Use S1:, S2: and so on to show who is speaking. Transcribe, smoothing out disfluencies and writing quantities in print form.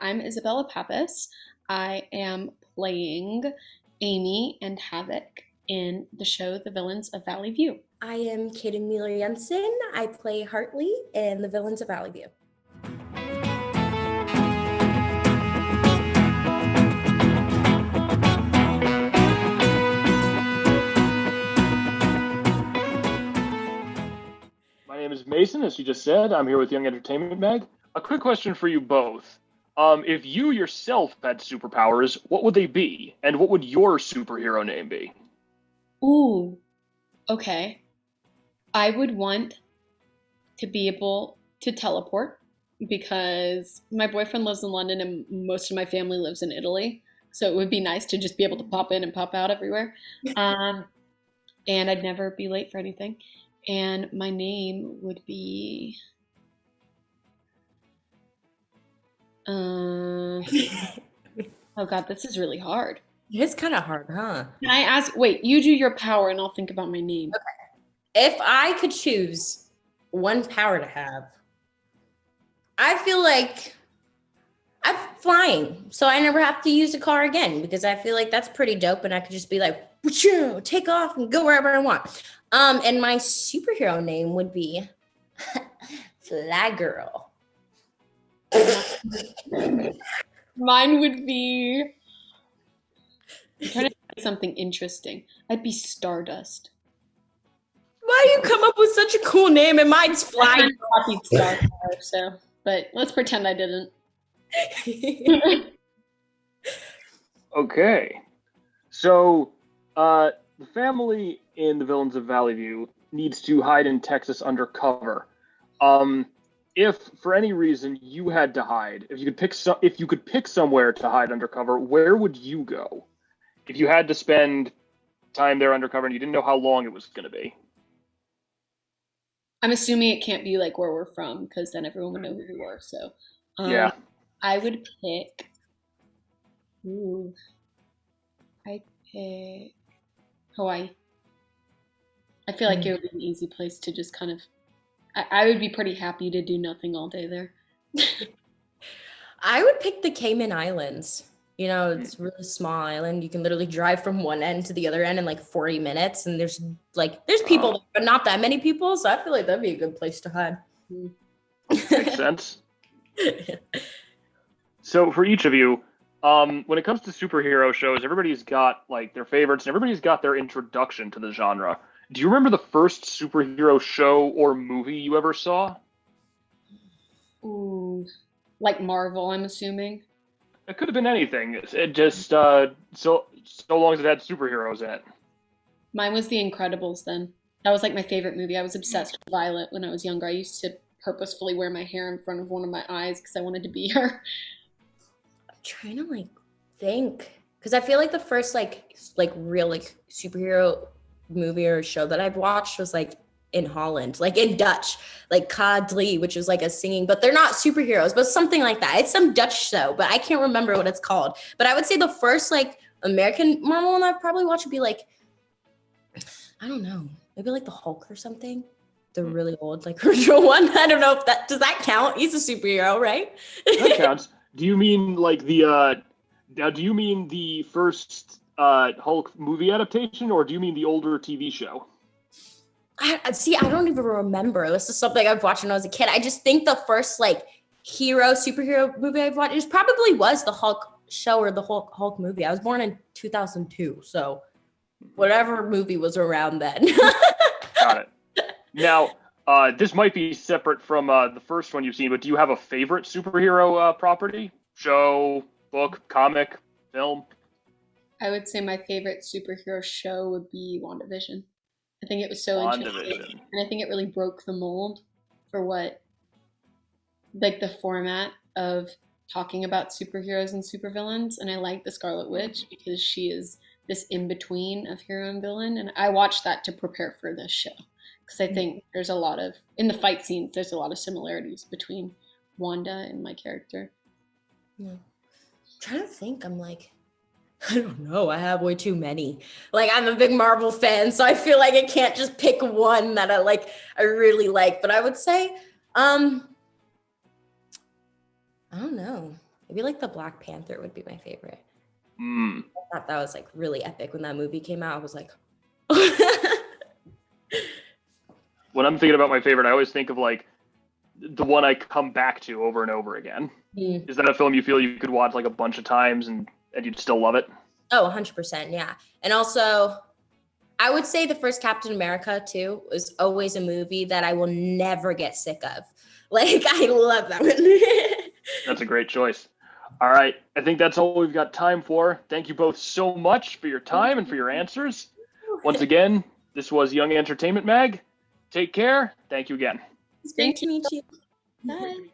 S1: I'm Isabella Pappas. I am playing Amy and Havoc in the show The Villains of Valley View.
S2: I am Kayden Muller-Janssen. I play Hartley in The Villains of Valley View.
S3: My name is Mason, as you just said. I'm here with Young Entertainment Mag. A quick question for you both. If you yourself had superpowers, what would they be? And what would your superhero name be?
S1: Ooh, okay. I would want to be able to teleport because my boyfriend lives in London and most of my family lives in Italy. So it would be nice to just be able to pop in and pop out everywhere. And I'd never be late for anything. And my name would be oh God, this is really hard.
S2: It's kind of hard, huh?
S1: Can I ask, wait, you do your power and I'll think about my name.
S2: Okay. If I could choose one power to have, I feel like I'm flying, so I never have to use a car again because I feel like that's pretty dope and I could just be like, take off and go wherever I want. And my superhero name would be Fly Girl.
S1: Mine would be, I'm trying to think of something interesting. I'd be Stardust.
S2: Why do you come up with such a cool name and mine's Fly Girl?
S1: I copied Starfire, so, but let's pretend I didn't.
S3: Okay. So, the family in The Villains of Valley View needs to hide in Texas undercover. If for any reason you had to hide, if you could pick somewhere to hide undercover, where would you go? If you had to spend time there undercover and you didn't know how long it was going to be.
S1: I'm assuming it can't be like where we're from because then everyone would know who we were. So,
S3: Yeah.
S1: I would pick. I'd pick Hawaii. I feel like it would be an easy place to just kind of. I would be pretty happy to do nothing all day there.
S2: I would pick the Cayman Islands. You know, it's a really small island. You can literally drive from one end to the other end in like 40 minutes. And there's people, there, but not that many people. So I feel like that'd be a good place to hide.
S3: Makes sense. So for each of you, when it comes to superhero shows, everybody's got like their favorites and everybody's got their introduction to the genre. Do you remember the first superhero show or movie you ever saw?
S1: Ooh, like Marvel, I'm assuming.
S3: It could have been anything. It just so long as it had superheroes in it.
S1: Mine was The Incredibles then. That was like my favorite movie. I was obsessed with Violet when I was younger. I used to purposefully wear my hair in front of one of my eyes because I wanted to be her.
S2: I'm trying to like think because I feel like the first like real like superhero movie or show that I've watched was like in Holland, like in Dutch, like Kadli, which is like a singing, but they're not superheroes, but something like that. It's some Dutch show, but I can't remember what it's called. But I would say the first like American Marvel one I'd probably watch would be like, I don't know, maybe like the Hulk or something. The really old, like original one. I don't know if does that count? He's a superhero, right?
S3: That counts. Do you mean like the do you mean the first Hulk movie adaptation, or do you mean the older TV show?
S2: I don't even remember. This is something I've watched when I was a kid. I just think the first like superhero movie I've watched probably was the Hulk show or the Hulk movie. I was born in 2002, so whatever movie was around then.
S3: Got it. Now, this might be separate from the first one you've seen, but do you have a favorite superhero property? Show, book, comic, film?
S1: I would say my favorite superhero show would be WandaVision. I think it was so interesting, and I think it really broke the mold for what, like the format of talking about superheroes and supervillains. And I like the Scarlet Witch because she is this in-between of hero and villain, and I watched that to prepare for this show because I think there's a lot of, in the fight scenes, there's a lot of similarities between Wanda and my character.
S2: Yeah. I'm trying to think, I'm like, I don't know. I have way too many. Like, I'm a big Marvel fan, so I feel like I can't just pick one that I really like. But I would say, I don't know. Maybe like the Black Panther would be my favorite.
S3: I
S2: thought that was like really epic when that movie came out. I was like,
S3: when I'm thinking about my favorite, I always think of like the one I come back to over and over again. Is that a film you feel you could watch like a bunch of times and you'd still love it?
S2: Oh, 100%. Yeah. And also, I would say the first Captain America too was always a movie that I will never get sick of. Like, I love that one.
S3: That's a great choice. All right. I think that's all we've got time for. Thank you both so much for your time and for your answers. Once again, this was Young Entertainment Mag. Take care. Thank you again.
S2: It's great to meet you. Bye.